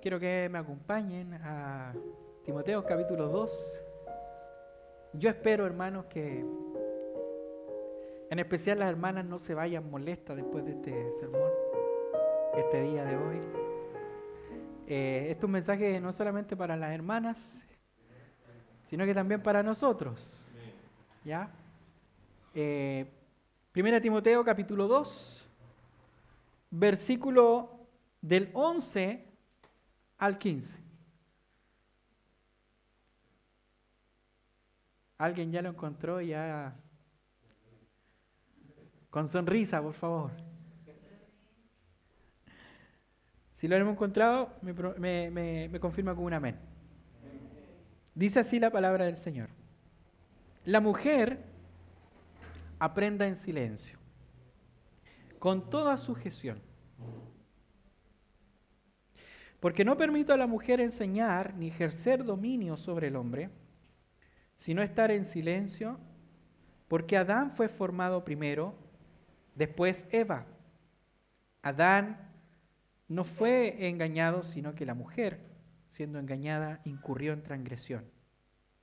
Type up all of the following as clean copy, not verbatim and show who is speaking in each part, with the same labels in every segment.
Speaker 1: Quiero que me acompañen a Timoteo capítulo 2. Yo espero, hermanos, que en especial las hermanas no se vayan molestas después de este sermón, este día de hoy. Este es un mensaje no solamente para las hermanas, sino que también para nosotros. ¿Ya? Primera Timoteo capítulo 2, versículo del 11 al 15. ¿Alguien ya lo encontró? Ya con sonrisa, por favor. Si lo hemos encontrado, me confirma con un amén. Dice así la palabra del Señor. La mujer aprenda en silencio, con toda sujeción. Porque no permito a la mujer enseñar ni ejercer dominio sobre el hombre, sino estar en silencio, porque Adán fue formado primero, después Eva. Adán no fue engañado, sino que la mujer, siendo engañada, incurrió en transgresión.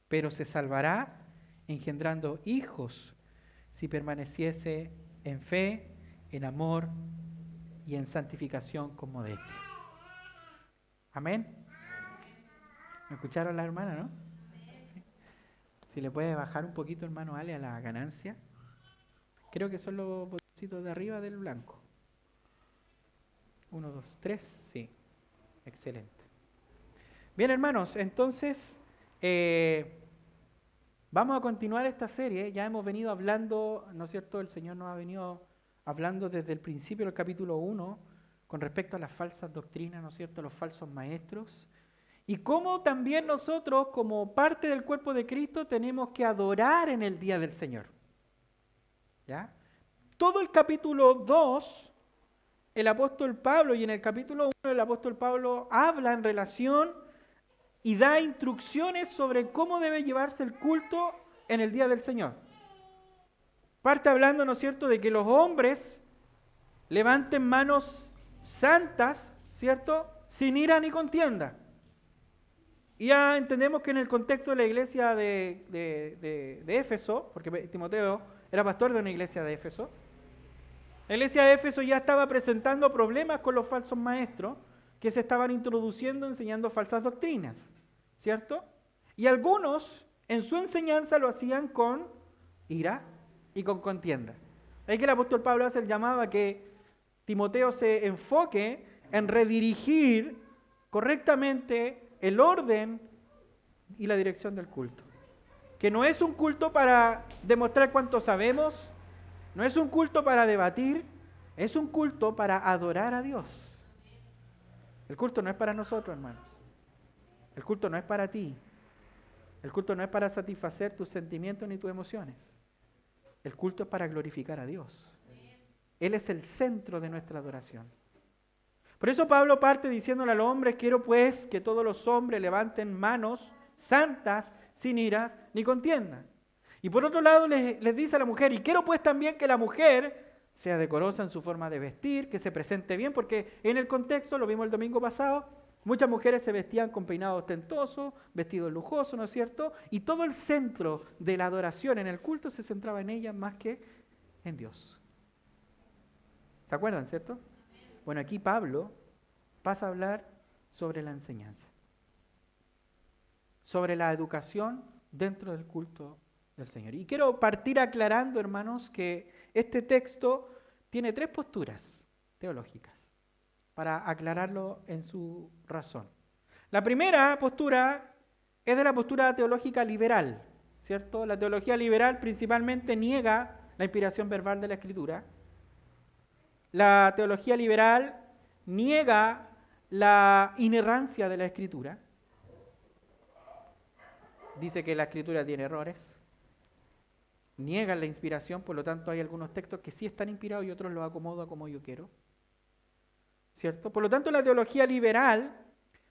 Speaker 1: Pero se salvará engendrando hijos si permaneciese en fe, en amor y en santificación con modestia. Amén. ¿Me escucharon la hermana, no? ¿Sí? Si le puede bajar un poquito, hermano Ale, a la ganancia. Creo que son los botoncitos de arriba del blanco. 1, 2, 3, sí. Excelente. Bien, hermanos, entonces vamos a continuar esta serie. Ya hemos venido hablando, ¿no es cierto? El Señor nos ha venido hablando desde el principio del capítulo 1 con respecto a las falsas doctrinas, ¿no es cierto? Los falsos maestros. Y cómo también nosotros, como parte del cuerpo de Cristo, tenemos que adorar en el día del Señor. ¿Ya? Todo el capítulo 2, el apóstol Pablo, y en el capítulo 1 el apóstol Pablo habla en relación y da instrucciones sobre cómo debe llevarse el culto en el día del Señor. Parte hablando, ¿no es cierto?, de que los hombres levanten manos santas, ¿cierto?, sin ira ni contienda. Y ya entendemos que en el contexto de la iglesia de Éfeso, porque Timoteo era pastor de una iglesia de Éfeso, la iglesia de Éfeso ya estaba presentando problemas con los falsos maestros que se estaban introduciendo enseñando falsas doctrinas, ¿cierto? Y algunos en su enseñanza lo hacían con ira y con contienda. Ahí que el apóstol Pablo hace el llamado a que Timoteo se enfoque en redirigir correctamente el orden y la dirección del culto. Que no es un culto para demostrar cuánto sabemos, no es un culto para debatir, es un culto para adorar a Dios. El culto no es para nosotros, hermanos. El culto no es para ti. El culto no es para satisfacer tus sentimientos ni tus emociones. El culto es para glorificar a Dios. Él es el centro de nuestra adoración. Por eso Pablo parte diciéndole a los hombres: quiero pues que todos los hombres levanten manos santas, sin iras ni contiendas. Y por otro lado les dice a la mujer: y quiero pues también que la mujer sea decorosa en su forma de vestir, que se presente bien, porque en el contexto, lo vimos el domingo pasado, muchas mujeres se vestían con peinados ostentosos, vestidos lujosos, ¿no es cierto? Y todo el centro de la adoración en el culto se centraba en ellas más que en Dios. ¿Se acuerdan, cierto? Bueno, aquí Pablo pasa a hablar sobre la enseñanza, sobre la educación dentro del culto del Señor. Y quiero partir aclarando, hermanos, que este texto tiene 3 posturas teológicas, para aclararlo en su razón. La primera postura es de la postura teológica liberal, ¿cierto? La teología liberal principalmente niega la inspiración verbal de la Escritura. La teología liberal niega la inerrancia de la Escritura. Dice que la Escritura tiene errores. Niegan la inspiración, por lo tanto hay algunos textos que sí están inspirados y otros los acomodo a como yo quiero. ¿Cierto? Por lo tanto, la teología liberal,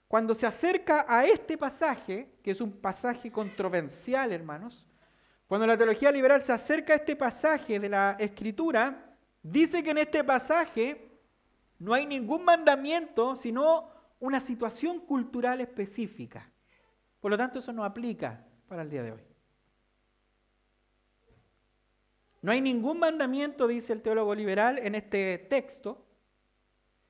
Speaker 1: cuando se acerca a este pasaje, que es un pasaje controversial, hermanos, cuando la teología liberal se acerca a este pasaje de la Escritura, dice que en este pasaje no hay ningún mandamiento, sino una situación cultural específica. Por lo tanto, eso no aplica para el día de hoy. No hay ningún mandamiento, dice el teólogo liberal, en este texto,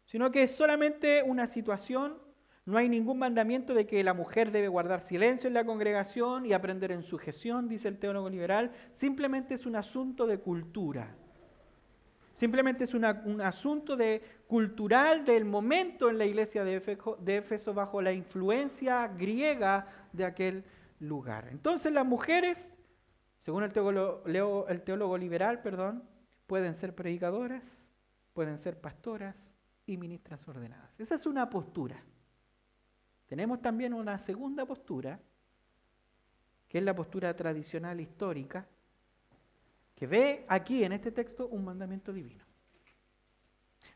Speaker 1: sino que es solamente una situación. No hay ningún mandamiento de que la mujer debe guardar silencio en la congregación y aprender en sujeción, dice el teólogo liberal. Simplemente es un asunto de cultura. Simplemente es un asunto cultural del momento en la iglesia de Éfeso bajo la influencia griega de aquel lugar. Entonces las mujeres, según el teólogo liberal, pueden ser predicadoras, pueden ser pastoras y ministras ordenadas. Esa es una postura. Tenemos también una segunda postura, que es la postura tradicional histórica, que ve aquí en este texto un mandamiento divino.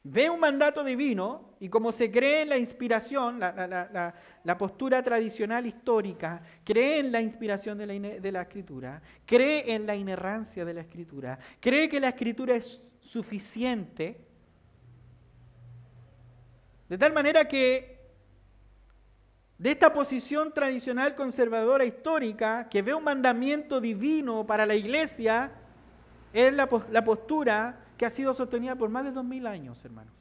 Speaker 1: Ve un mandato divino y como se cree en la inspiración, la postura tradicional histórica, cree en la inspiración de la Escritura, cree en la inerrancia de la Escritura, cree que la Escritura es suficiente, de tal manera que de esta posición tradicional conservadora histórica, que ve un mandamiento divino para la iglesia, es la postura que ha sido sostenida por más de 2000 años, hermanos.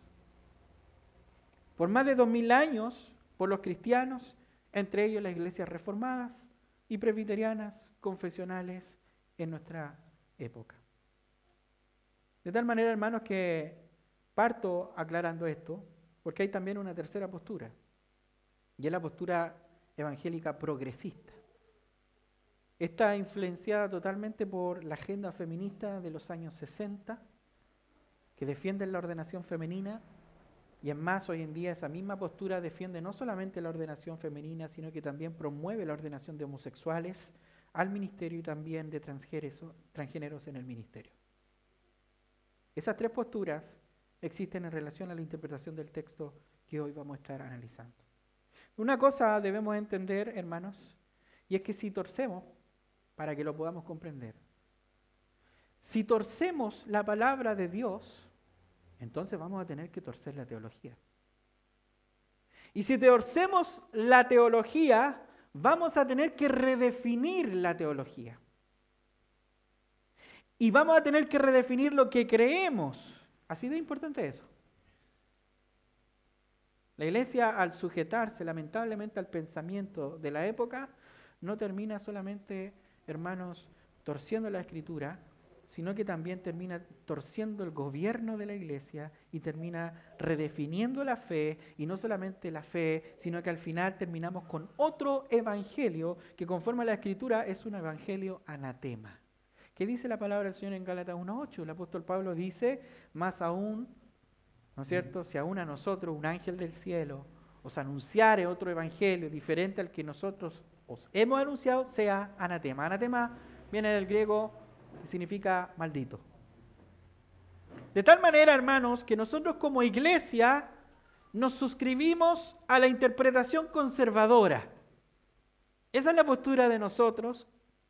Speaker 1: Por más de 2000 años, por los cristianos, entre ellos las iglesias reformadas y presbiterianas, confesionales en nuestra época. De tal manera, hermanos, que parto aclarando esto, porque hay también una tercera postura, y es la postura evangélica progresista. Está influenciada totalmente por la agenda feminista de los años 60, que defienden la ordenación femenina, y es más, hoy en día esa misma postura defiende no solamente la ordenación femenina, sino que también promueve la ordenación de homosexuales al ministerio y también de transgéneros en el ministerio. Esas tres posturas existen en relación a la interpretación del texto que hoy vamos a estar analizando. Una cosa debemos entender, hermanos, y es que si torcemos, para que lo podamos comprender, si torcemos la palabra de Dios, entonces vamos a tener que torcer la teología. Y si torcemos la teología, vamos a tener que redefinir la teología. Y vamos a tener que redefinir lo que creemos. Así de importante eso. La iglesia, al sujetarse lamentablemente al pensamiento de la época, no termina solamente, hermanos, torciendo la Escritura, sino que también termina torciendo el gobierno de la iglesia y termina redefiniendo la fe, y no solamente la fe, sino que al final terminamos con otro evangelio que conforme a la Escritura es un evangelio anatema. ¿Qué dice la palabra del Señor en Gálatas 1:8? El apóstol Pablo dice, más aún, ¿no es cierto? Si aún a nosotros un ángel del cielo os anunciare otro evangelio diferente al que nosotros os hemos anunciado, sea anatema. Anatema viene del griego que significa maldito. De tal manera, hermanos, que nosotros como iglesia nos suscribimos a la interpretación conservadora. Esa es la postura de nosotros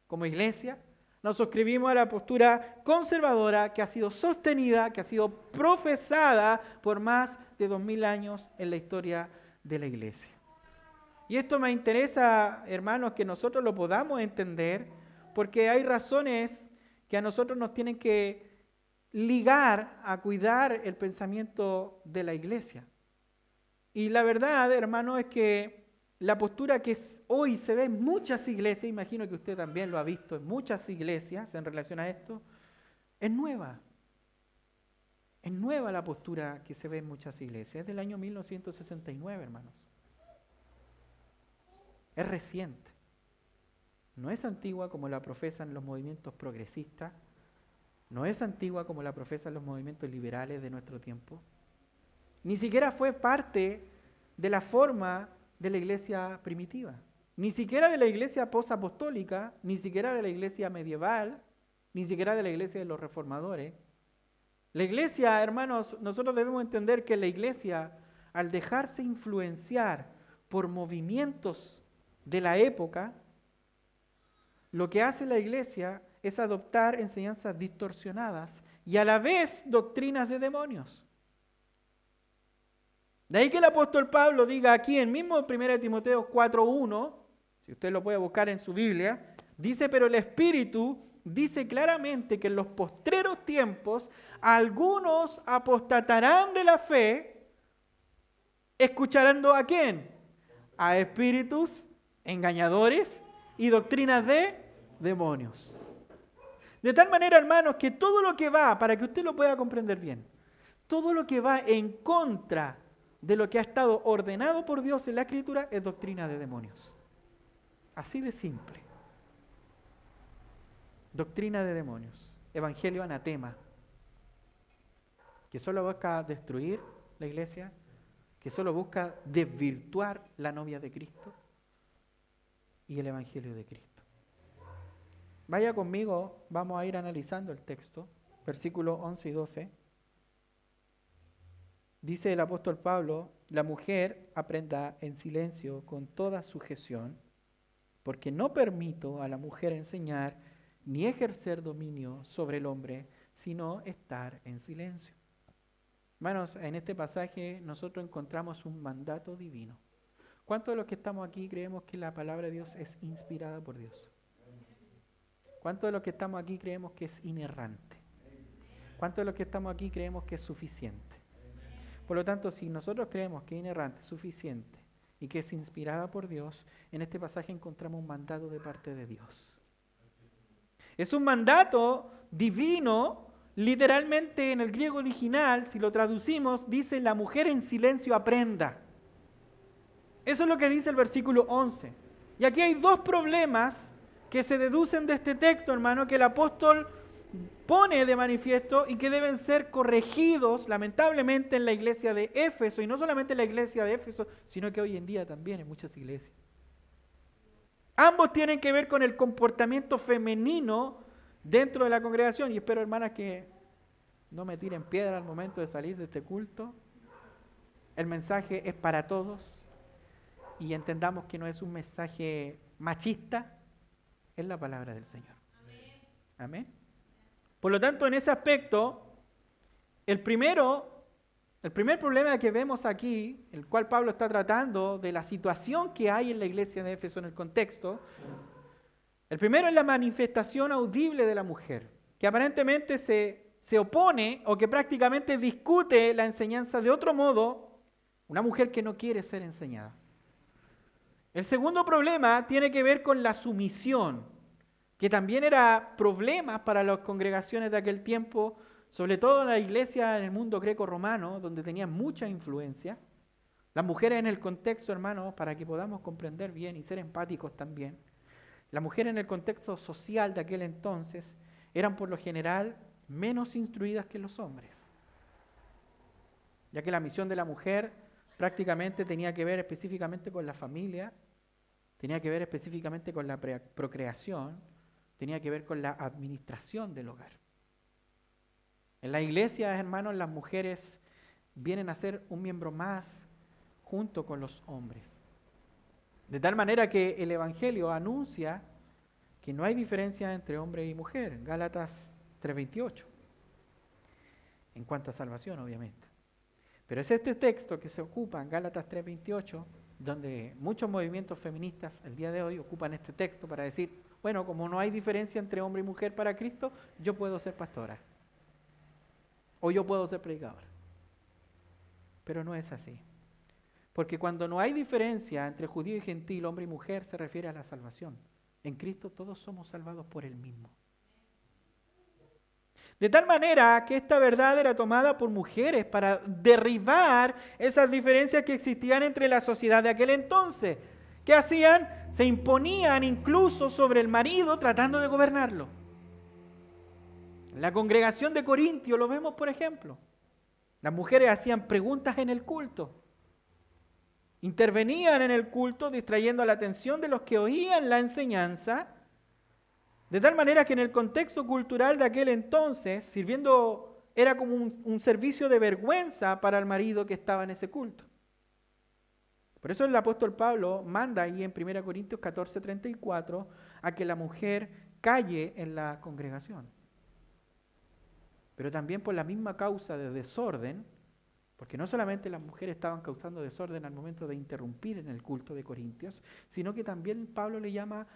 Speaker 1: como iglesia. Nos suscribimos a la postura conservadora que ha sido sostenida, que ha sido profesada por más de 2000 años en la historia de la iglesia. Y esto me interesa, hermanos, que nosotros lo podamos entender, porque hay razones que a nosotros nos tienen que ligar a cuidar el pensamiento de la iglesia. Y la verdad, hermano, es que la postura que hoy se ve en muchas iglesias, imagino que usted también lo ha visto en muchas iglesias en relación a esto, es nueva. Es nueva la postura que se ve en muchas iglesias. Es del año 1969, hermanos. Es reciente. No es antigua como la profesan los movimientos progresistas. No es antigua como la profesan los movimientos liberales de nuestro tiempo. Ni siquiera fue parte de la forma de la iglesia primitiva. Ni siquiera de la iglesia posapostólica, ni siquiera de la iglesia medieval, ni siquiera de la iglesia de los reformadores. La iglesia, hermanos, nosotros debemos entender que la iglesia, al dejarse influenciar por movimientos de la época, lo que hace la iglesia es adoptar enseñanzas distorsionadas y a la vez doctrinas de demonios. De ahí que el apóstol Pablo diga aquí en mismo 1 Timoteo 4:1, si usted lo puede buscar en su Biblia, dice, pero el Espíritu dice claramente que en los postreros tiempos algunos apostatarán de la fe, escuchando ¿a quién? A espíritus engañadores y doctrinas de demonios. De tal manera, hermanos, que todo lo que va, para que usted lo pueda comprender bien, todo lo que va en contra de lo que ha estado ordenado por Dios en la Escritura es doctrina de demonios. Así de simple. Doctrina de demonios. Evangelio anatema. Que solo busca destruir la iglesia, que solo busca desvirtuar la novia de Cristo y el Evangelio de Cristo. Vaya conmigo, vamos a ir analizando el texto, versículos 11 y 12. Dice el apóstol Pablo, la mujer aprenda en silencio con toda sujeción, porque no permito a la mujer enseñar ni ejercer dominio sobre el hombre, sino estar en silencio. Hermanos, en este pasaje nosotros encontramos un mandato divino. ¿Cuántos de los que estamos aquí creemos que la palabra de Dios es inspirada por Dios? ¿Cuántos de los que estamos aquí creemos que es inerrante? ¿Cuántos de los que estamos aquí creemos que es suficiente? Por lo tanto, si nosotros creemos que es inerrante, suficiente y que es inspirada por Dios, en este pasaje encontramos un mandato de parte de Dios. Es un mandato divino, literalmente en el griego original, si lo traducimos, dice la mujer en silencio aprenda. Eso es lo que dice el versículo 11. Y aquí hay dos problemas que se deducen de este texto, hermano, que el apóstol pone de manifiesto y que deben ser corregidos, lamentablemente, en la iglesia de Éfeso, y no solamente en la iglesia de Éfeso, sino que hoy en día también en muchas iglesias. Ambos tienen que ver con el comportamiento femenino dentro de la congregación, y espero, hermanas, que no me tiren piedra al momento de salir de este culto. El mensaje es para todos, y entendamos que no es un mensaje machista, es la palabra del Señor. Amén. Por lo tanto, en ese aspecto, el primer problema que vemos aquí, el cual Pablo está tratando de la situación que hay en la iglesia de Éfeso en el contexto, el primero es la manifestación audible de la mujer, que aparentemente se opone o que prácticamente discute la enseñanza de otro modo, una mujer que no quiere ser enseñada. El segundo problema tiene que ver con la sumisión, que también era problema para las congregaciones de aquel tiempo, sobre todo en la iglesia en el mundo greco-romano, donde tenían mucha influencia. Las mujeres en el contexto, hermanos, para que podamos comprender bien y ser empáticos también, las mujeres en el contexto social de aquel entonces eran por lo general menos instruidas que los hombres, ya que la misión de la mujer prácticamente tenía que ver específicamente con la familia, tenía que ver específicamente con la procreación, tenía que ver con la administración del hogar. En la iglesia, hermanos, las mujeres vienen a ser un miembro más junto con los hombres. De tal manera que el Evangelio anuncia que no hay diferencia entre hombre y mujer, Gálatas 3:28, en cuanto a salvación, obviamente. Pero es este texto que se ocupa en Gálatas 3:28, donde muchos movimientos feministas el día de hoy ocupan este texto para decir, bueno, como no hay diferencia entre hombre y mujer para Cristo, yo puedo ser pastora. O yo puedo ser predicadora. Pero no es así. Porque cuando no hay diferencia entre judío y gentil, hombre y mujer, se refiere a la salvación. En Cristo todos somos salvados por Él mismo. De tal manera que esta verdad era tomada por mujeres para derribar esas diferencias que existían entre la sociedad de aquel entonces. ¿Qué hacían? Se imponían incluso sobre el marido tratando de gobernarlo. En la congregación de Corintio lo vemos, por ejemplo. Las mujeres hacían preguntas en el culto. Intervenían en el culto distrayendo la atención de los que oían la enseñanza, de tal manera que en el contexto cultural de aquel entonces, sirviendo era como un servicio de vergüenza para el marido que estaba en ese culto. Por eso el apóstol Pablo manda ahí en 1 Corintios 14:34 a que la mujer calle en la congregación. Pero también por la misma causa de desorden, Porque no solamente las mujeres estaban causando desorden al momento de interrumpir en el culto de Corintios, sino que también Pablo le llama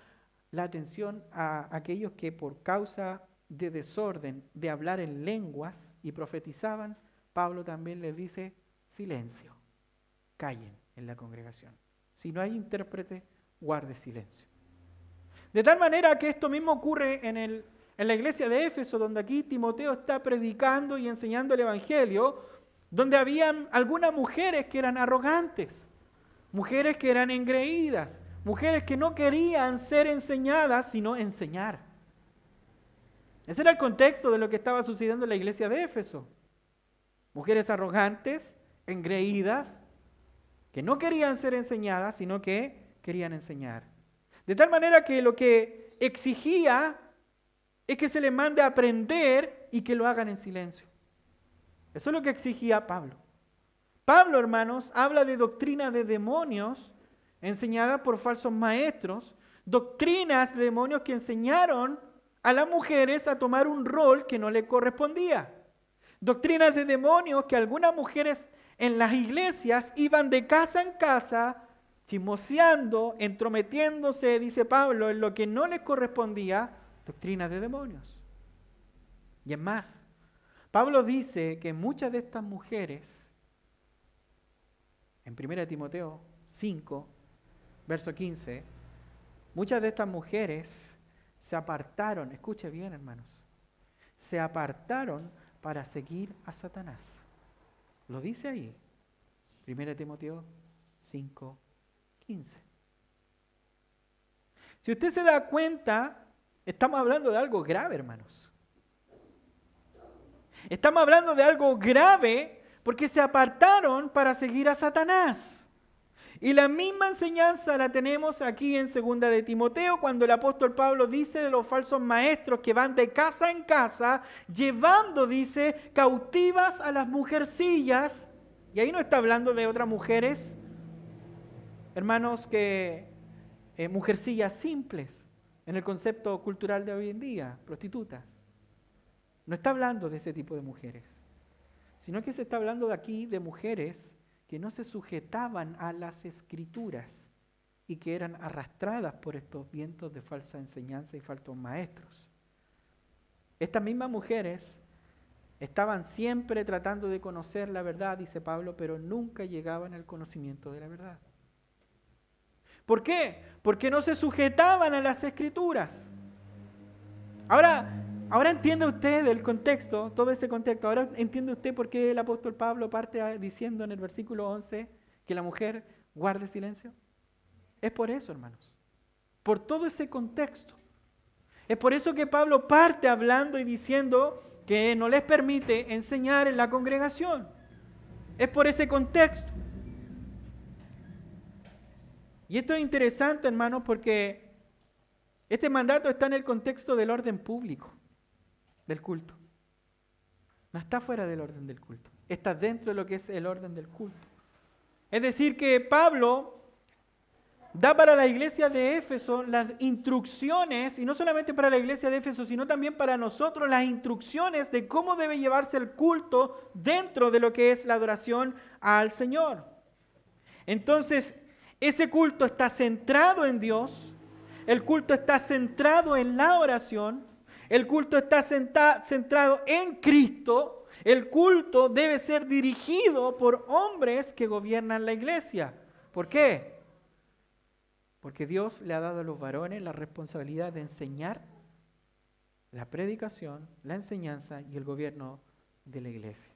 Speaker 1: la atención a aquellos que por causa de desorden, de hablar en lenguas y profetizaban, Pablo también les dice silencio, callen en la congregación. Si no hay intérprete, guarde silencio. De tal manera que esto mismo ocurre en la iglesia de Éfeso, donde aquí Timoteo está predicando y enseñando el Evangelio, donde habían algunas mujeres que eran arrogantes, mujeres que eran engreídas, mujeres que no querían ser enseñadas, sino enseñar. Ese era el contexto de lo que estaba sucediendo en la iglesia de Éfeso. Mujeres arrogantes, engreídas, que no querían ser enseñadas, sino que querían enseñar. De tal manera que lo que exigía es que se les mande a aprender y que lo hagan en silencio. Eso es lo que exigía Pablo. Pablo, hermanos, habla de doctrina de demonios enseñada por falsos maestros, doctrinas de demonios que enseñaron a las mujeres a tomar un rol que no le correspondía. Doctrinas de demonios que algunas mujeres en las iglesias iban de casa en casa, chismoseando, entrometiéndose, dice Pablo, en lo que no les correspondía, doctrinas de demonios. Y es más, Pablo dice que muchas de estas mujeres, en 1 Timoteo 5, verso 15, muchas de estas mujeres se apartaron, escuche bien hermanos, se apartaron para seguir a Satanás. Lo dice ahí, 1 Timoteo 5, 15. Si usted se da cuenta, estamos hablando de algo grave, hermanos. Estamos hablando de algo grave porque se apartaron para seguir a Satanás. Y la misma enseñanza la tenemos aquí en 2 de Timoteo, cuando el apóstol Pablo dice de los falsos maestros que van de casa en casa, llevando, dice, cautivas a las mujercillas. Y ahí no está hablando de otras mujeres, hermanos, que mujercillas simples, en el concepto cultural de hoy en día, prostitutas. No está hablando de ese tipo de mujeres, sino que se está hablando de aquí de mujeres que no se sujetaban a las escrituras y que eran arrastradas por estos vientos de falsa enseñanza y falsos maestros. Estas mismas mujeres estaban siempre tratando de conocer la verdad, dice Pablo, pero nunca llegaban al conocimiento de la verdad. ¿Por qué? Porque no se sujetaban a las escrituras. Ahora entiende usted el contexto, todo ese contexto. Ahora entiende usted por qué el apóstol Pablo parte diciendo en el versículo 11 que la mujer guarde silencio. Es por eso, hermanos. Por todo ese contexto. Es por eso que Pablo parte hablando y diciendo que no les permite enseñar en la congregación. Es por ese contexto. Y esto es interesante, hermanos, porque este mandato está en el contexto del orden público del culto. No está fuera del orden del culto. Está dentro de lo que es el orden del culto. Es decir, que Pablo da para la iglesia de Éfeso las instrucciones, y no solamente para la iglesia de Éfeso, sino también para nosotros las instrucciones de cómo debe llevarse el culto dentro de lo que es la adoración al Señor. Entonces, ese culto está centrado en Dios, el culto está centrado en la oración, el culto está centrado en Cristo, el culto debe ser dirigido por hombres que gobiernan la iglesia. ¿Por qué? Porque Dios le ha dado a los varones la responsabilidad de enseñar la predicación, la enseñanza y el gobierno de la iglesia.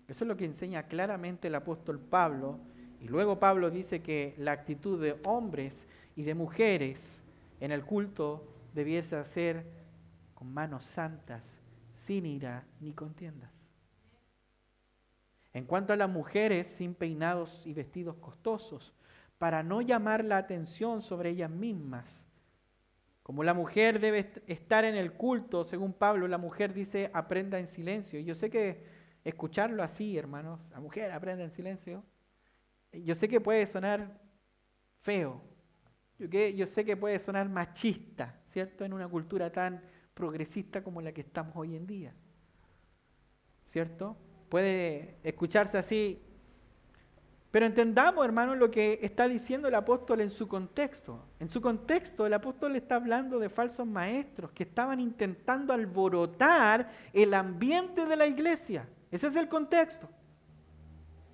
Speaker 1: Eso es lo que enseña claramente el apóstol Pablo. Y luego Pablo dice que la actitud de hombres y de mujeres en el culto debiese ser con manos santas, sin ira ni contiendas. En cuanto a las mujeres, sin peinados y vestidos costosos, para no llamar la atención sobre ellas mismas. Como la mujer debe estar en el culto, según Pablo, la mujer dice, aprenda en silencio. Y yo sé que escucharlo así, hermanos, la mujer aprenda en silencio, yo sé que puede sonar feo, yo sé que puede sonar machista, ¿cierto? En una cultura tan progresista como la que estamos hoy en día, ¿cierto? puede escucharse así. Pero entendamos, hermanos, lo que está diciendo el apóstol en su contexto. En su contexto, el apóstol está hablando de falsos maestros que estaban intentando alborotar el ambiente de la iglesia. Ese es el contexto.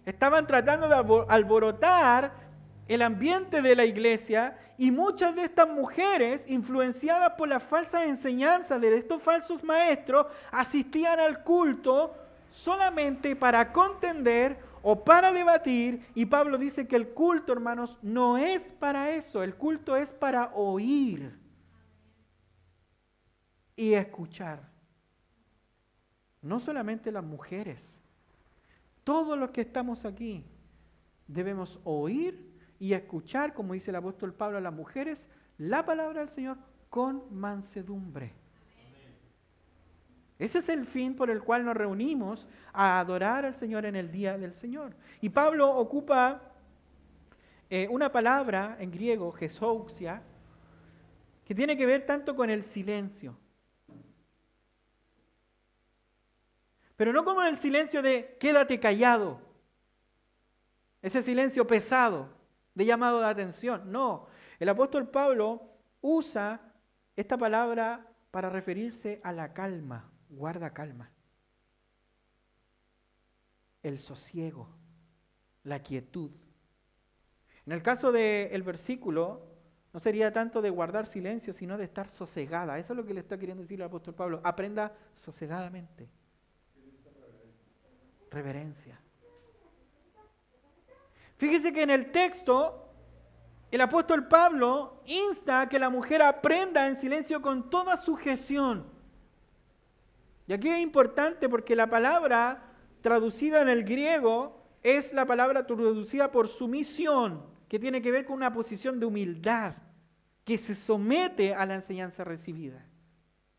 Speaker 1: Estaban tratando de alborotar el ambiente de la iglesia y muchas de estas mujeres, influenciadas por las falsas enseñanzas de estos falsos maestros, asistían al culto solamente para contender o para debatir, y Pablo dice que el culto, hermanos, no es para eso, el culto es para oír y escuchar. No solamente las mujeres, todos los que estamos aquí debemos oír y escuchar, como dice el apóstol Pablo a las mujeres, la palabra del Señor con mansedumbre. Ese es el fin por el cual nos reunimos a adorar al Señor en el día del Señor. Y Pablo ocupa una palabra en griego, gesouxia, que tiene que ver tanto con el silencio. Pero no como el silencio de quédate callado, ese silencio pesado de llamado de atención. No, el apóstol Pablo usa esta palabra para referirse a la calma. Guarda calma, el sosiego, la quietud. En el caso del versículo, no sería tanto de guardar silencio, sino de estar sosegada. Eso es lo que le está queriendo decir el apóstol Pablo. Aprenda sosegadamente. Reverencia. Fíjese que en el texto, el apóstol Pablo insta a que la mujer aprenda en silencio con toda sujeción. Y aquí es importante porque la palabra traducida en el griego es la palabra traducida por sumisión, que tiene que ver con una posición de humildad, que se somete a la enseñanza recibida,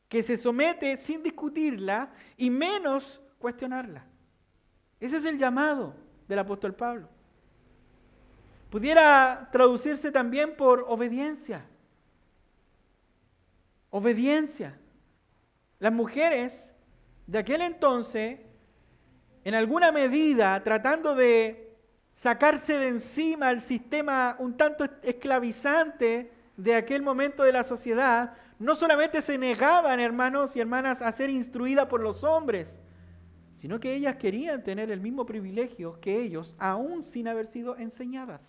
Speaker 1: que se somete sin discutirla y menos cuestionarla. Ese es el llamado del apóstol Pablo. Pudiera traducirse también por obediencia. Obediencia. Las mujeres de aquel entonces, en alguna medida, tratando de sacarse de encima el sistema un tanto esclavizante de aquel momento de la sociedad, no solamente se negaban, hermanos y hermanas, a ser instruidas por los hombres, sino que ellas querían tener el mismo privilegio que ellos, aún sin haber sido enseñadas.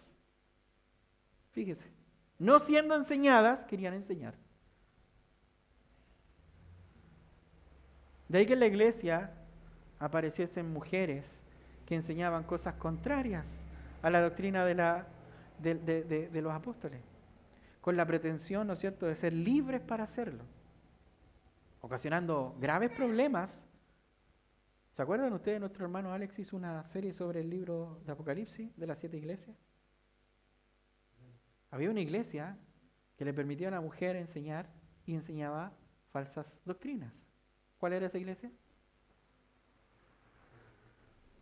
Speaker 1: Fíjese, no siendo enseñadas, querían enseñar. De ahí que en la iglesia apareciesen mujeres que enseñaban cosas contrarias a la doctrina de los apóstoles, con la pretensión, ¿no es cierto?, de ser libres para hacerlo, ocasionando graves problemas. ¿Se acuerdan ustedes? Nuestro hermano Alex hizo una serie sobre el libro de Apocalipsis de las 7 iglesias. Había una iglesia que le permitía a la mujer enseñar y enseñaba falsas doctrinas. ¿Cuál era esa iglesia?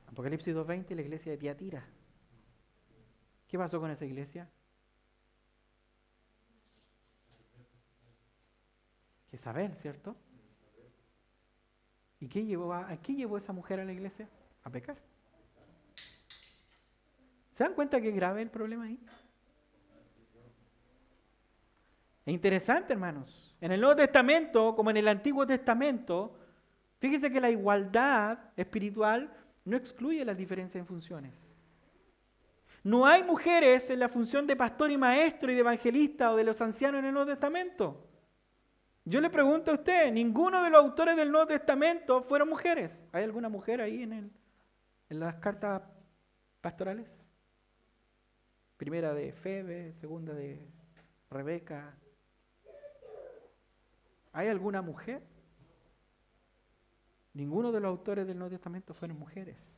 Speaker 1: Apocalipsis 2:20, la iglesia de Tiatira. ¿Qué pasó con esa iglesia? Jezabel, ¿cierto? ¿Y qué llevó esa mujer a la iglesia? A pecar. ¿Se dan cuenta qué grave es el problema ahí? Es interesante, hermanos. En el Nuevo Testamento, como en el Antiguo Testamento, fíjese que la igualdad espiritual no excluye las diferencias en funciones. No hay mujeres en la función de pastor y maestro y de evangelista o de los ancianos en el Nuevo Testamento. Yo le pregunto a usted, ninguno de los autores del Nuevo Testamento fueron mujeres. ¿Hay alguna mujer ahí en las cartas pastorales? Primera de Febe, segunda de Rebeca. ¿Hay alguna mujer? Ninguno de los autores del Nuevo Testamento fueron mujeres.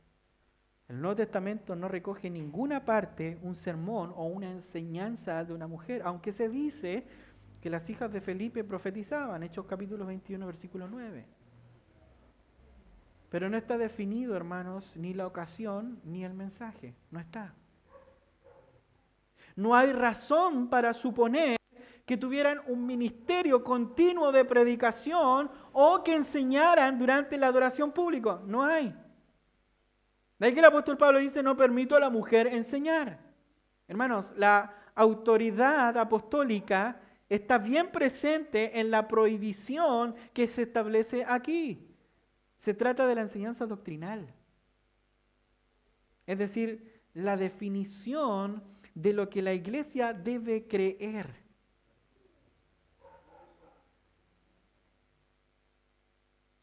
Speaker 1: El Nuevo Testamento no recoge en ninguna parte un sermón o una enseñanza de una mujer, aunque se dice que las hijas de Felipe profetizaban, Hechos capítulo 21, versículo 9. Pero no está definido, hermanos, ni la ocasión ni el mensaje. No está. No hay razón para suponer que tuvieran un ministerio continuo de predicación o que enseñaran durante la adoración pública. No hay. De ahí que el apóstol Pablo dice, no permito a la mujer enseñar. Hermanos, la autoridad apostólica está bien presente en la prohibición que se establece aquí. Se trata de la enseñanza doctrinal. Es decir, la definición de lo que la iglesia debe creer.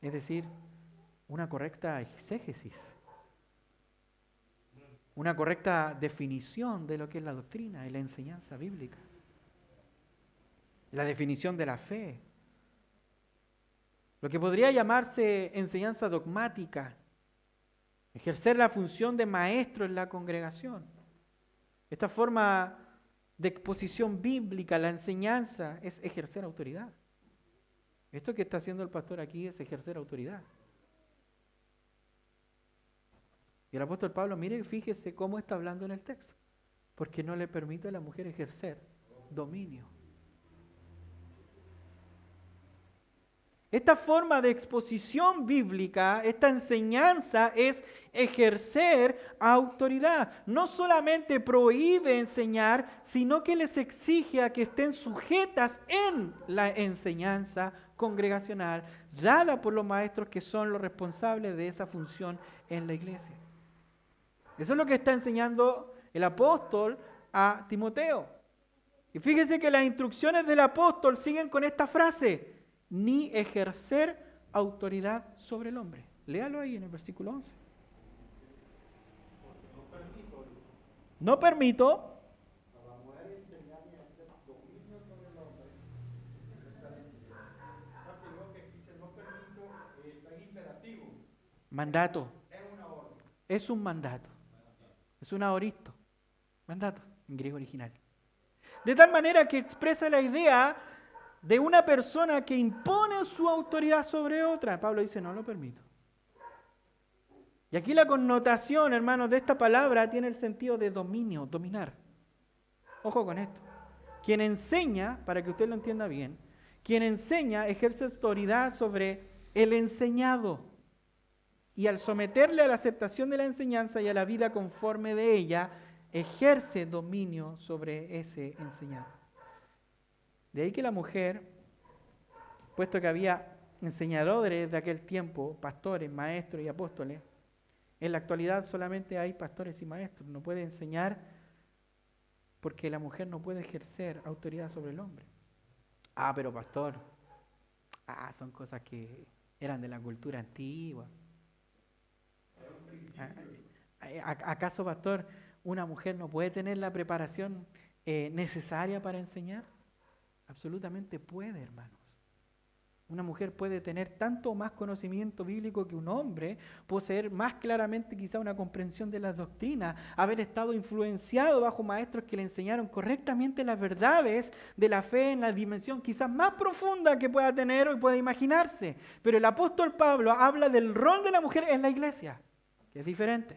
Speaker 1: Es decir, una correcta exégesis, una correcta definición de lo que es la doctrina y la enseñanza bíblica, la definición de la fe, lo que podría llamarse enseñanza dogmática, ejercer la función de maestro en la congregación. Esta forma de exposición bíblica, la enseñanza, es ejercer autoridad. Esto que está haciendo el pastor aquí es ejercer autoridad. Y el apóstol Pablo, mire, fíjese cómo está hablando en el texto. Porque no le permite a la mujer ejercer dominio. Esta forma de exposición bíblica, esta enseñanza es ejercer autoridad. No solamente prohíbe enseñar, sino que les exige a que estén sujetas en la enseñanza congregacional dada por los maestros que son los responsables de esa función en la iglesia. Eso es lo que está enseñando el apóstol a Timoteo. Y fíjese que las instrucciones del apóstol siguen con esta frase: ni ejercer autoridad sobre el hombre. Léalo ahí en el versículo 11. No permito a la mujer enseñar ni hacer dominio sobre el hombre. No permito está en imperativo. Mandato. Es una orden. Es un mandato. Es un aoristo. Mandato en griego original. De tal manera que expresa la idea de una persona que impone su autoridad sobre otra. Pablo dice, no lo permito. Y aquí la connotación, hermanos, de esta palabra tiene el sentido de dominio, dominar. Ojo con esto. Quien enseña, para que usted lo entienda bien, quien enseña ejerce autoridad sobre el enseñado. Y al someterle a la aceptación de la enseñanza y a la vida conforme de ella, ejerce dominio sobre ese enseñado. De ahí que la mujer, puesto que había enseñadores de aquel tiempo, pastores, maestros y apóstoles, en la actualidad solamente hay pastores y maestros. No puede enseñar porque la mujer no puede ejercer autoridad sobre el hombre. Ah, pero pastor, son cosas que eran de la cultura antigua. ¿Acaso, pastor, una mujer no puede tener la preparación necesaria para enseñar? Absolutamente puede, hermanos. Una mujer puede tener tanto más conocimiento bíblico que un hombre, poseer más claramente quizá una comprensión de las doctrinas, haber estado influenciado bajo maestros que le enseñaron correctamente las verdades de la fe en la dimensión quizás más profunda que pueda tener o pueda imaginarse. Pero el apóstol Pablo habla del rol de la mujer en la iglesia, que es diferente.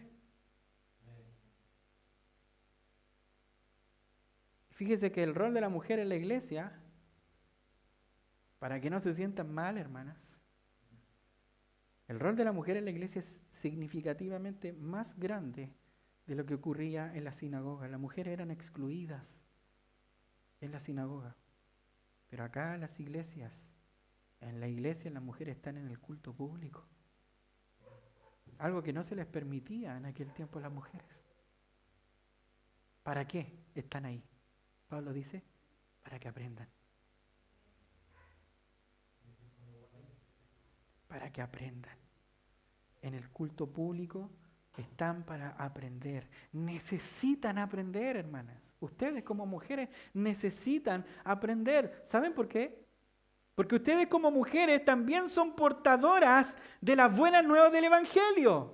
Speaker 1: Fíjese que el rol de la mujer en la iglesia, para que no se sientan mal, hermanas, el rol de la mujer en la iglesia es significativamente más grande de lo que ocurría en la sinagoga. Las mujeres eran excluidas en la sinagoga. Pero acá en las iglesias, en la iglesia las mujeres están en el culto público. Algo que no se les permitía en aquel tiempo a las mujeres. ¿Para qué están ahí? Pablo dice, para que aprendan. Para que aprendan. En el culto público están para aprender. Necesitan aprender, hermanas. Ustedes como mujeres necesitan aprender. ¿Saben por qué? Porque ustedes como mujeres también son portadoras de las buenas nuevas del Evangelio.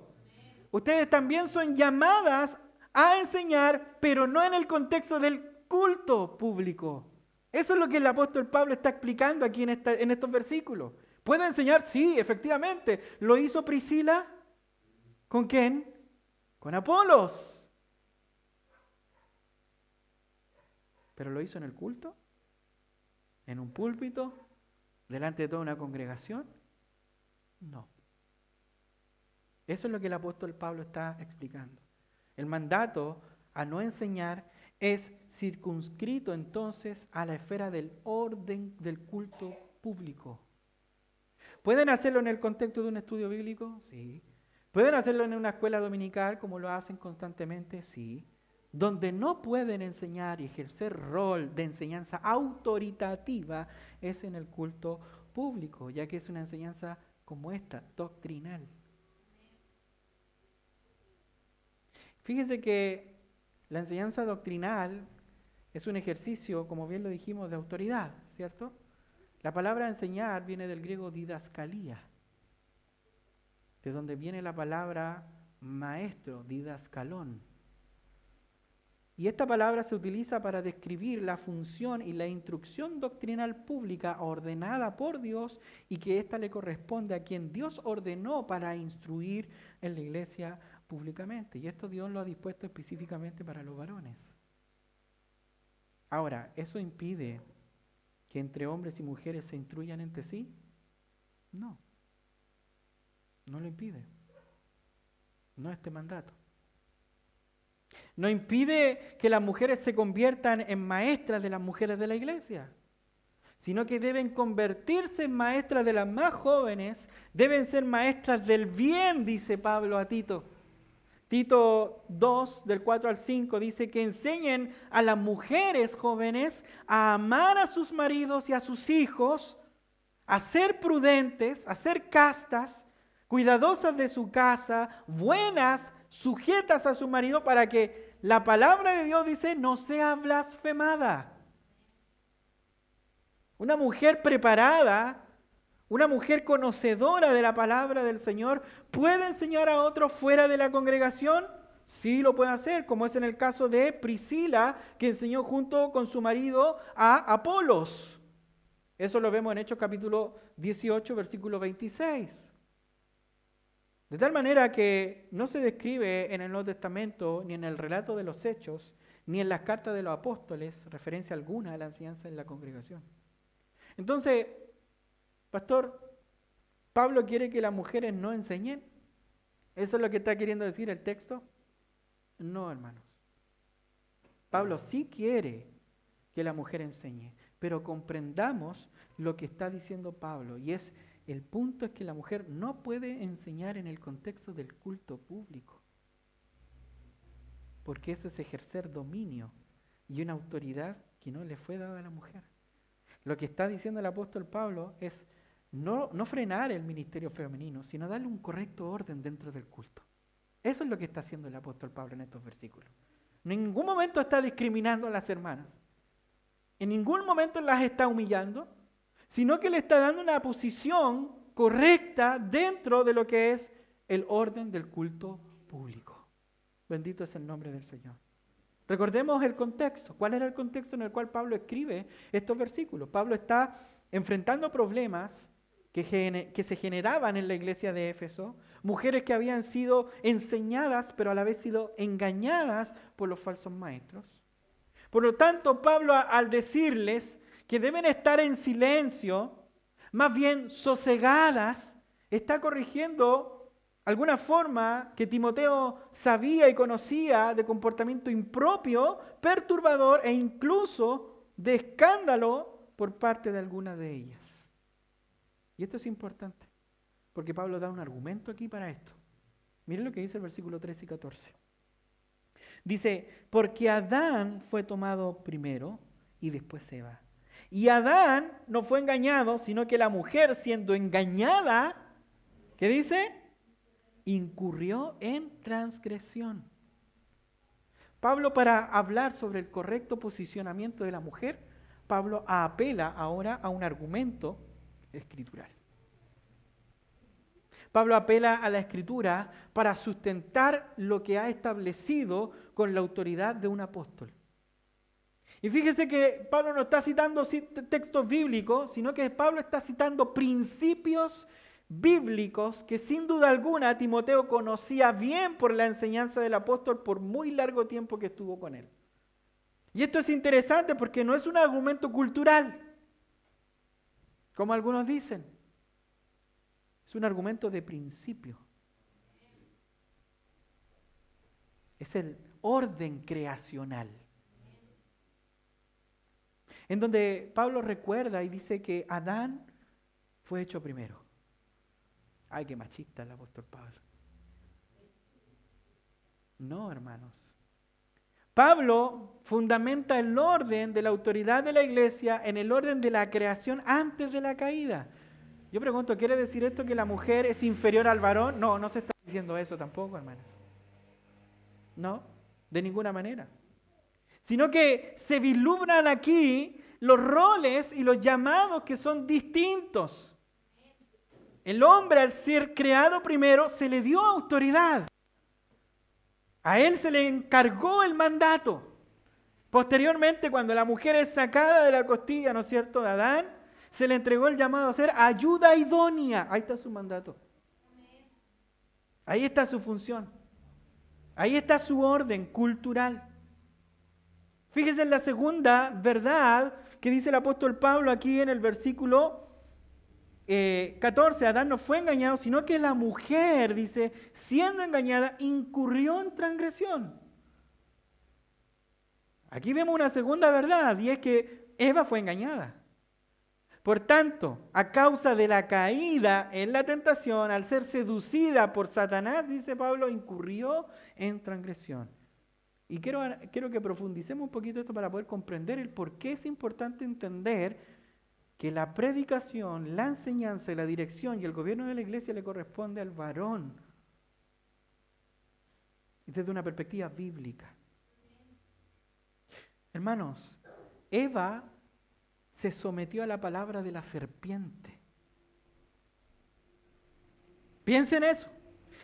Speaker 1: Ustedes también son llamadas a enseñar, pero no en el contexto del culto público. Eso es lo que el apóstol Pablo está explicando aquí en estos versículos. ¿Puede enseñar? Sí, efectivamente. ¿Lo hizo Priscila? ¿Con quién? Con Apolos. ¿Pero lo hizo en el culto? ¿En un púlpito? ¿Delante de toda una congregación? No. Eso es lo que el apóstol Pablo está explicando. El mandato a no enseñar es circunscrito entonces a la esfera del orden del culto público. ¿Pueden hacerlo en el contexto de un estudio bíblico? Sí. ¿Pueden hacerlo en una escuela dominical como lo hacen constantemente? Sí. Donde no pueden enseñar y ejercer rol de enseñanza autoritativa es en el culto público, ya que es una enseñanza como esta, doctrinal. Fíjese que la enseñanza doctrinal es un ejercicio, como bien lo dijimos, de autoridad, ¿cierto? La palabra enseñar viene del griego didascalía, de donde viene la palabra maestro, didascalón. Y esta palabra se utiliza para describir la función y la instrucción doctrinal pública ordenada por Dios y que ésta le corresponde a quien Dios ordenó para instruir en la iglesia públicamente. Y esto Dios lo ha dispuesto específicamente para los varones. Ahora, ¿eso impide que entre hombres y mujeres se instruyan entre sí? No. No lo impide. No este mandato. No impide que las mujeres se conviertan en maestras de las mujeres de la iglesia, sino que deben convertirse en maestras de las más jóvenes, deben ser maestras del bien, dice Pablo a Tito. Tito 2, del 4 al 5, dice que enseñen a las mujeres jóvenes a amar a sus maridos y a sus hijos, a ser prudentes, a ser castas, cuidadosas de su casa, buenas, sujetas a su marido, para que la palabra de Dios dice no sea blasfemada. Una mujer preparada, una mujer conocedora de la palabra del Señor, ¿puede enseñar a otros fuera de la congregación? Sí lo puede hacer, como es en el caso de Priscila, que enseñó junto con su marido a Apolos. Eso lo vemos en Hechos capítulo 18, versículo 26. De tal manera que no se describe en el Nuevo Testamento, ni en el relato de los Hechos, ni en las cartas de los apóstoles, referencia alguna a la enseñanza en la congregación. Entonces, pastor, ¿Pablo quiere que las mujeres no enseñen? ¿Eso es lo que está queriendo decir el texto? No, hermanos. Pablo sí quiere que la mujer enseñe, pero comprendamos lo que está diciendo Pablo, y el punto es que la mujer no puede enseñar en el contexto del culto público, porque eso es ejercer dominio y una autoridad que no le fue dada a la mujer. Lo que está diciendo el apóstol Pablo es no frenar el ministerio femenino, sino darle un correcto orden dentro del culto. Eso es lo que está haciendo el apóstol Pablo en estos versículos. En ningún momento está discriminando a las hermanas, en ningún momento las está humillando, sino que le está dando una posición correcta dentro de lo que es el orden del culto público. Bendito es el nombre del Señor. Recordemos el contexto. ¿Cuál era el contexto en el cual Pablo escribe estos versículos? Pablo está enfrentando problemas que se generaban en la iglesia de Éfeso, mujeres que habían sido enseñadas, pero a la vez sido engañadas por los falsos maestros. Por lo tanto, Pablo, al decirles que deben estar en silencio, más bien sosegadas, está corrigiendo alguna forma que Timoteo sabía y conocía de comportamiento impropio, perturbador e incluso de escándalo por parte de alguna de ellas. Y esto es importante, porque Pablo da un argumento aquí para esto. Miren lo que dice el versículo 13 y 14. Dice, porque Adán fue tomado primero y después Eva. Y Adán no fue engañado, sino que la mujer, siendo engañada, ¿qué dice? Incurrió en transgresión. Pablo, para hablar sobre el correcto posicionamiento de la mujer, Pablo apela ahora a un argumento escritural. Pablo apela a la Escritura para sustentar lo que ha establecido con la autoridad de un apóstol. Y fíjese que Pablo no está citando textos bíblicos, sino que Pablo está citando principios bíblicos que sin duda alguna Timoteo conocía bien por la enseñanza del apóstol por muy largo tiempo que estuvo con él. Y esto es interesante porque no es un argumento cultural, como algunos dicen. Es un argumento de principio. Es el orden creacional. En donde Pablo recuerda y dice que Adán fue hecho primero. Ay, qué machista el apóstol Pablo. No, hermanos. Pablo fundamenta el orden de la autoridad de la iglesia en el orden de la creación antes de la caída. Yo pregunto, ¿quiere decir esto que la mujer es inferior al varón? No, no se está diciendo eso tampoco, hermanos. No, de ninguna manera. Sino que se vislumbran aquí los roles y los llamados que son distintos. El hombre, al ser creado primero, se le dio autoridad. A él se le encargó el mandato. Posteriormente, cuando la mujer es sacada de la costilla, ¿no es cierto?, de Adán, se le entregó el llamado a ser ayuda idónea. Ahí está su mandato. Ahí está su función. Ahí está su orden cultural. Fíjese en la segunda verdad que dice el apóstol Pablo aquí en el versículo 14. Adán no fue engañado, sino que la mujer, dice, siendo engañada, incurrió en transgresión. Aquí vemos una segunda verdad, y es que Eva fue engañada. Por tanto, a causa de la caída en la tentación, al ser seducida por Satanás, dice Pablo, incurrió en transgresión. Y quiero que profundicemos un poquito esto para poder comprender el por qué es importante entender que la predicación, la enseñanza, la dirección y el gobierno de la iglesia le corresponde al varón. Desde una perspectiva bíblica. Hermanos, Eva se sometió a la palabra de la serpiente. Piensen en eso.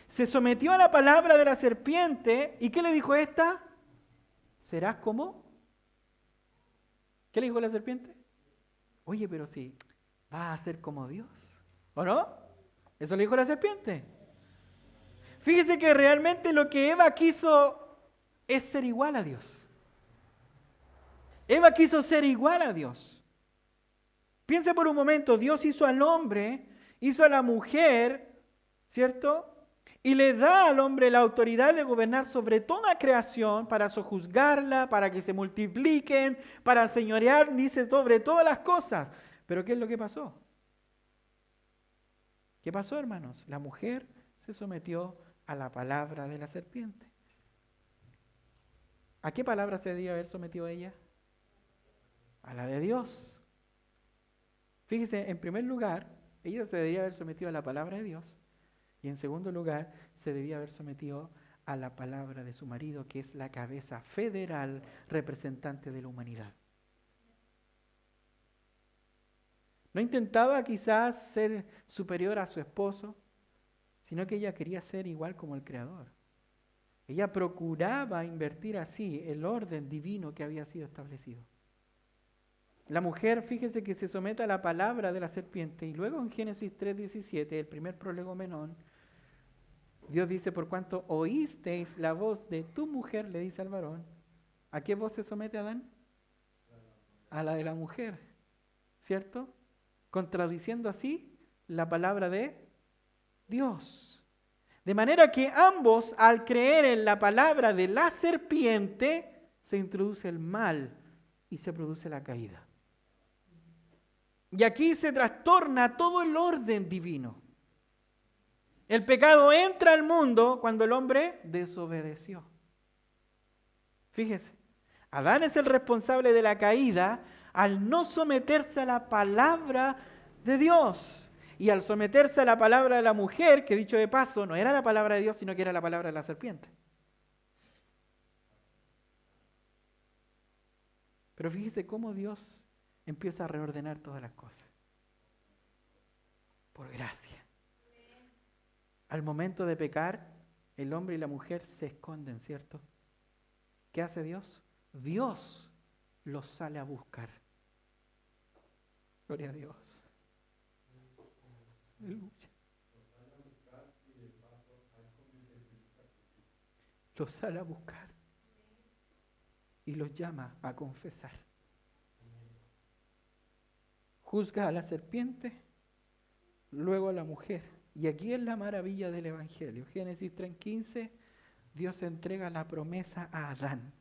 Speaker 1: Se sometió a la palabra de la serpiente. ¿Y qué le dijo esta? ¿Serás como? ¿Qué le dijo la serpiente? Oye, pero si vas a ser como Dios, ¿o no? Eso le dijo la serpiente. Fíjese que realmente lo que Eva quiso es ser igual a Dios. Eva quiso ser igual a Dios. Piense por un momento, Dios hizo al hombre, hizo a la mujer, ¿cierto? Y le da al hombre la autoridad de gobernar sobre toda creación para sojuzgarla, para que se multipliquen, para señorear, dice, sobre todas las cosas. Pero ¿qué es lo que pasó? ¿Qué pasó, hermanos? La mujer se sometió a la palabra de la serpiente. ¿A qué palabra se debía haber sometido ella? A la de Dios. Fíjese, en primer lugar, ella se debía haber sometido a la palabra de Dios. Y en segundo lugar, se debía haber sometido a la palabra de su marido, que es la cabeza federal representante de la humanidad. No intentaba quizás ser superior a su esposo, sino que ella quería ser igual como el Creador. Ella procuraba invertir así el orden divino que había sido establecido. La mujer, fíjese que se somete a la palabra de la serpiente, y luego en Génesis 3:17, el primer prolegomenón, Dios dice, por cuanto oísteis la voz de tu mujer, le dice al varón. ¿A qué voz se somete Adán? A la de la mujer, ¿cierto? Contradiciendo así la palabra de Dios. De manera que ambos, al creer en la palabra de la serpiente, se introduce el mal y se produce la caída. Y aquí se trastorna todo el orden divino. El pecado entra al mundo cuando el hombre desobedeció. Fíjese, Adán es el responsable de la caída al no someterse a la palabra de Dios. Y al someterse a la palabra de la mujer, que dicho de paso, no era la palabra de Dios, sino que era la palabra de la serpiente. Pero fíjese cómo Dios empieza a reordenar todas las cosas. Por gracia. Al momento de pecar, el hombre y la mujer se esconden, ¿cierto? ¿Qué hace Dios? Dios los sale a buscar. Gloria a Dios. Aleluya. Los sale a buscar y los llama a confesar. Juzga a la serpiente, luego a la mujer. Y aquí es la maravilla del Evangelio. Génesis 3:15 Dios entrega la promesa a Adán,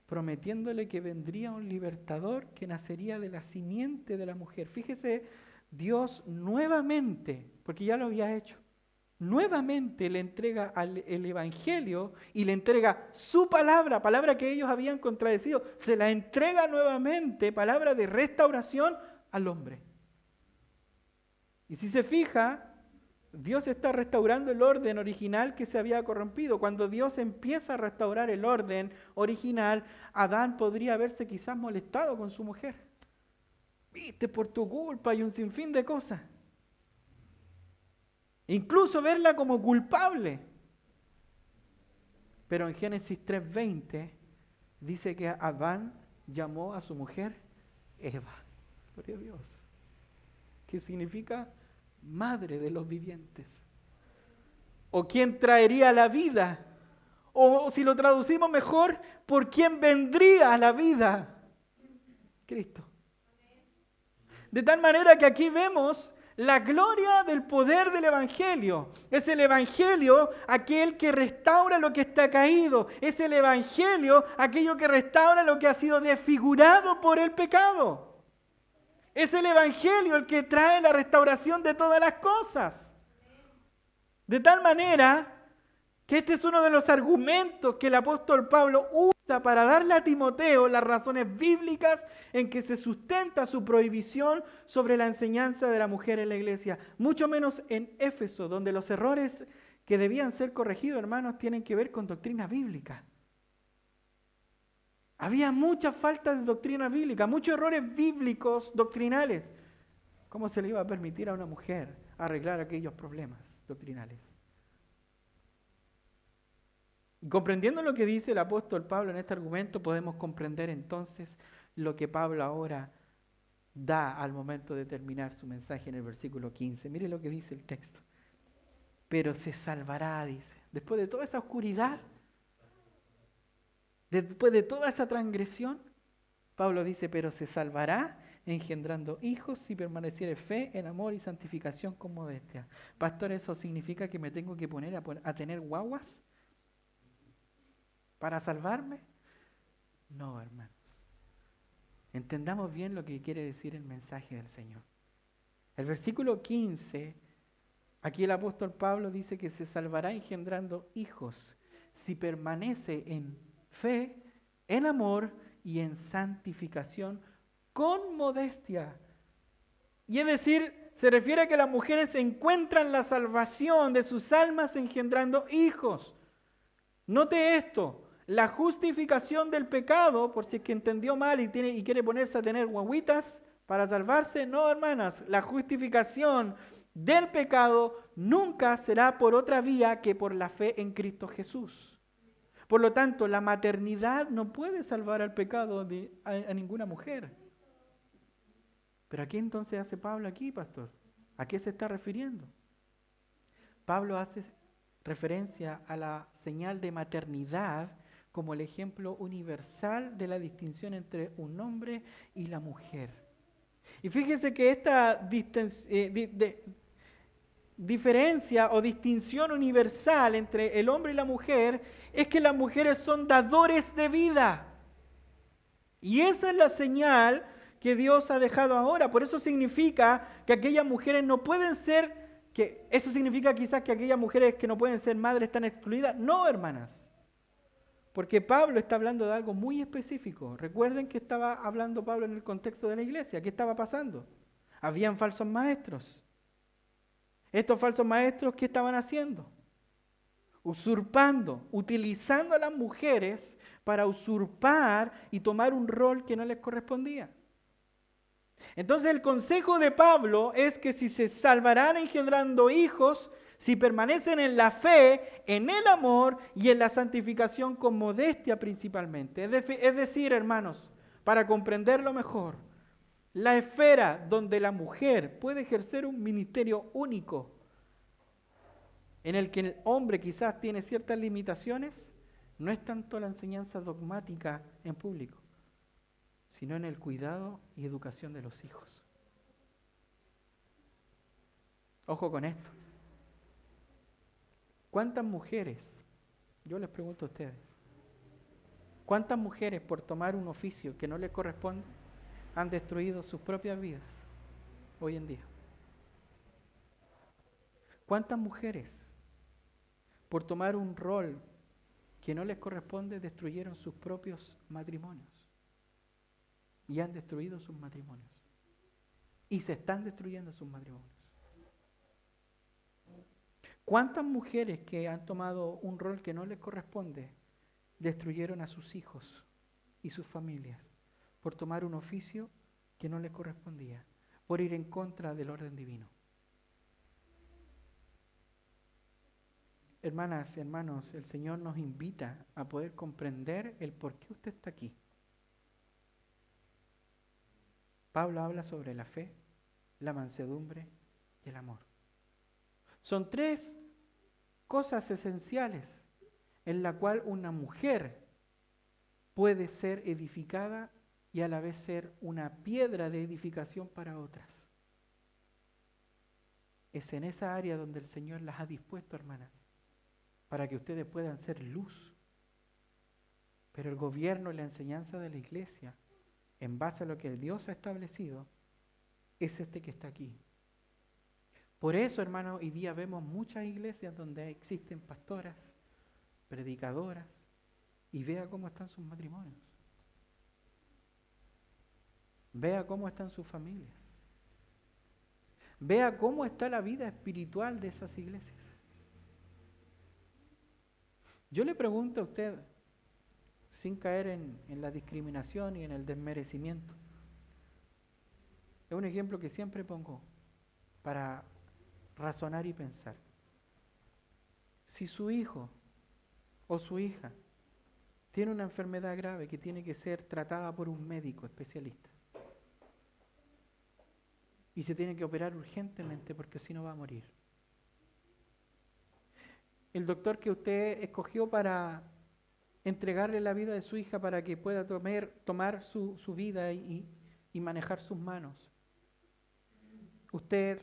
Speaker 1: prometiéndole que vendría un libertador que nacería de la simiente de la mujer. Fíjese, Dios nuevamente, porque ya lo había hecho, nuevamente le entrega el Evangelio y le entrega su palabra, palabra que ellos habían contradecido, se la entrega nuevamente, palabra de restauración al hombre. Y si se fija, Dios está restaurando el orden original que se había corrompido. Cuando Dios empieza a restaurar el orden original, Adán podría haberse quizás molestado con su mujer. Viste, por tu culpa y un sinfín de cosas. Incluso verla como culpable. Pero en Génesis 3:20 dice que Adán llamó a su mujer Eva. Gloria a Dios. ¿Qué significa? Madre de los vivientes. O quien traería la vida. O si lo traducimos mejor, por quien vendría a la vida. Cristo. De tal manera que aquí vemos la gloria del poder del Evangelio. Es el Evangelio aquel que restaura lo que está caído. Es el Evangelio aquello que restaura lo que ha sido desfigurado por el pecado. Es el Evangelio el que trae la restauración de todas las cosas. De tal manera que este es uno de los argumentos que el apóstol Pablo usa para darle a Timoteo las razones bíblicas en que se sustenta su prohibición sobre la enseñanza de la mujer en la iglesia. Mucho menos en Éfeso, donde los errores que debían ser corregidos, hermanos, tienen que ver con doctrina bíblica. Había mucha falta de doctrina bíblica, muchos errores bíblicos doctrinales. ¿Cómo se le iba a permitir a una mujer arreglar aquellos problemas doctrinales? Y comprendiendo lo que dice el apóstol Pablo en este argumento, podemos comprender entonces lo que Pablo ahora da al momento de terminar su mensaje en el versículo 15. Mire lo que dice el texto. Pero se salvará, dice. Después de toda esa oscuridad, después de toda esa transgresión, Pablo dice, pero se salvará engendrando hijos si permaneciere fe en amor y santificación con modestia. Pastor, ¿eso significa que me tengo que poner a tener guaguas para salvarme? No, hermanos. Entendamos bien lo que quiere decir el mensaje del Señor. El versículo 15, aquí el apóstol Pablo dice que se salvará engendrando hijos si permanece en fe, en amor y en santificación con modestia. Y es decir, se refiere a que las mujeres encuentran la salvación de sus almas engendrando hijos. Note esto. La justificación del pecado, por si es que entendió mal y quiere ponerse a tener guaguitas para salvarse, no, hermanas, la justificación del pecado nunca será por otra vía que por la fe en Cristo Jesús. Por lo tanto, la maternidad no puede salvar al pecado a ninguna mujer. Pero ¿a qué entonces hace Pablo aquí, pastor? ¿A qué se está refiriendo? Pablo hace referencia a la señal de maternidad como el ejemplo universal de la distinción entre un hombre y la mujer. Y fíjese que esta diferencia o distinción universal entre el hombre y la mujer es que las mujeres son dadores de vida. Y esa es la señal que Dios ha dejado ahora. Por eso significa que aquellas mujeres no pueden ser, eso significa quizás que aquellas mujeres que no pueden ser madres están excluidas. No, hermanas. Porque Pablo está hablando de algo muy específico. Recuerden que estaba hablando Pablo en el contexto de la iglesia. ¿Qué estaba pasando? Habían falsos maestros. Estos falsos maestros, ¿qué estaban haciendo? Usurpando, utilizando a las mujeres para usurpar y tomar un rol que no les correspondía. Entonces el consejo de Pablo es que si se salvarán engendrando hijos, si permanecen en la fe, en el amor y en la santificación con modestia principalmente. Es decir, hermanos, para comprenderlo mejor, la esfera donde la mujer puede ejercer un ministerio único, en el que el hombre quizás tiene ciertas limitaciones, no es tanto la enseñanza dogmática en público, sino en el cuidado y educación de los hijos. Ojo con esto. ¿Cuántas mujeres Yo les pregunto a ustedes, ¿cuántas mujeres por tomar un oficio que no les corresponde han destruido sus propias vidas hoy en día? ¿Cuántas mujeres por tomar un rol que no les corresponde destruyeron sus propios matrimonios y han destruido sus matrimonios y se están destruyendo sus matrimonios? ¿Cuántas mujeres que han tomado un rol que no les corresponde destruyeron a sus hijos y sus familias por tomar un oficio que no les correspondía, por ir en contra del orden divino? Hermanas y hermanos, el Señor nos invita a poder comprender el por qué usted está aquí. Pablo habla sobre la fe, la mansedumbre y el amor. Son tres cosas esenciales en la cual una mujer puede ser edificada y a la vez ser una piedra de edificación para otras. Es en esa área donde el Señor las ha dispuesto, hermanas, para que ustedes puedan ser luz. Pero el gobierno y la enseñanza de la iglesia, en base a lo que Dios ha establecido, es este que está aquí. Por eso, hermanos, hoy día vemos muchas iglesias donde existen pastoras, predicadoras, y vea cómo están sus matrimonios. Vea cómo están sus familias. Vea cómo está la vida espiritual de esas iglesias. Yo le pregunto a usted, sin caer en la discriminación y en el desmerecimiento, es un ejemplo que siempre pongo para razonar y pensar. Si su hijo o su hija tiene una enfermedad grave que tiene que ser tratada por un médico especialista y se tiene que operar urgentemente porque si no va a morir, el doctor que usted escogió para entregarle la vida de su hija para que pueda tomar su vida y manejar sus manos, usted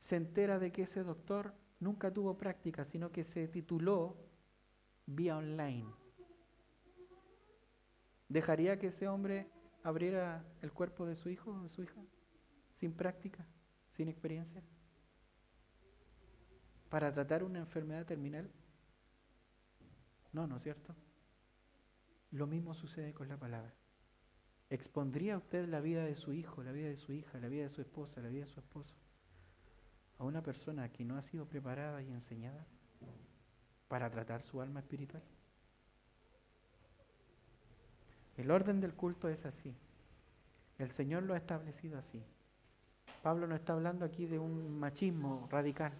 Speaker 1: se entera de que ese doctor nunca tuvo práctica, sino que se tituló vía online. ¿Dejaría que ese hombre abriera el cuerpo de su hijo o de su hija sin práctica, sin experiencia, para tratar una enfermedad terminal? No, ¿no es cierto? Lo mismo sucede con la palabra. ¿Expondría usted la vida de su hijo, la vida de su hija, la vida de su esposa, la vida de su esposo a una persona que no ha sido preparada y enseñada para tratar su alma espiritual? El orden del culto es así. El Señor lo ha establecido así. Pablo no está hablando aquí de un machismo radical.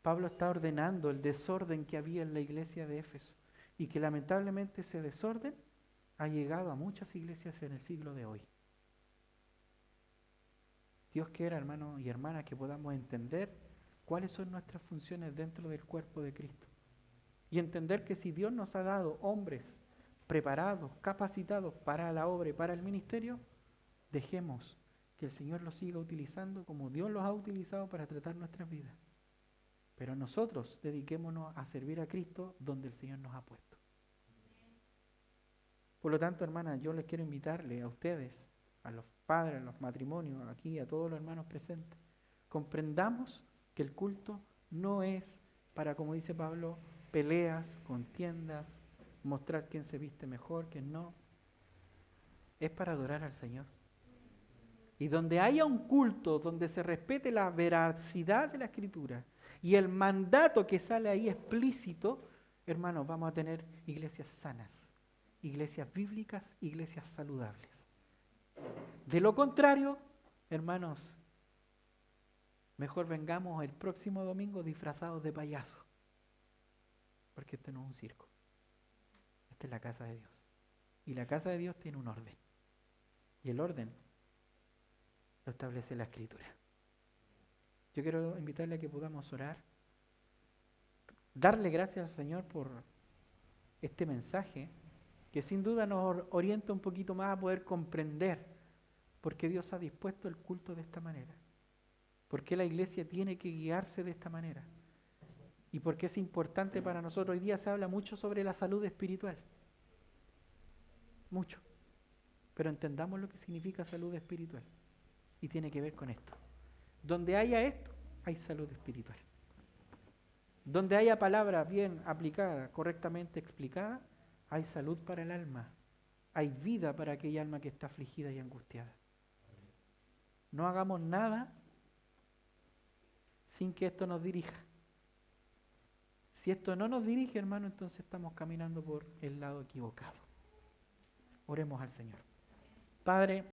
Speaker 1: Pablo está ordenando el desorden que había en la iglesia de Éfeso y que lamentablemente ese desorden ha llegado a muchas iglesias en el siglo de hoy. Dios quiera, hermanos y hermanas, que podamos entender cuáles son nuestras funciones dentro del cuerpo de Cristo. Y entender que si Dios nos ha dado hombres preparados, capacitados para la obra y para el ministerio, dejemos que el Señor los siga utilizando como Dios los ha utilizado para tratar nuestras vidas. Pero nosotros dediquémonos a servir a Cristo donde el Señor nos ha puesto. Por lo tanto, hermanas, yo les quiero invitarle a ustedes, a los padres, a los matrimonios, aquí, a todos los hermanos presentes, comprendamos que el culto no es para, como dice Pablo, peleas, contiendas, mostrar quién se viste mejor, quién no. Es para adorar al Señor. Y donde haya un culto, donde se respete la veracidad de la Escritura y el mandato que sale ahí explícito, hermanos, vamos a tener iglesias sanas, iglesias bíblicas, iglesias saludables. De lo contrario, hermanos, mejor vengamos el próximo domingo disfrazados de payasos, porque esto no es un circo. Esta es la casa de Dios. Y la casa de Dios tiene un orden. Y el orden lo establece la Escritura. Yo quiero invitarle a que podamos orar, darle gracias al Señor por este mensaje, que sin duda nos orienta un poquito más a poder comprender por qué Dios ha dispuesto el culto de esta manera, por qué la iglesia tiene que guiarse de esta manera. y por qué es importante para nosotros. Hoy día se habla mucho sobre la salud espiritual, mucho, pero entendamos lo que significa salud espiritual y tiene que ver con esto. Donde haya esto, hay salud espiritual. Donde haya palabra bien aplicada, correctamente explicada, hay salud para el alma. Hay vida para aquella alma que está afligida y angustiada. No hagamos nada sin que esto nos dirija. Si esto no nos dirige, hermano, entonces estamos caminando por el lado equivocado. Oremos al Señor. Padre,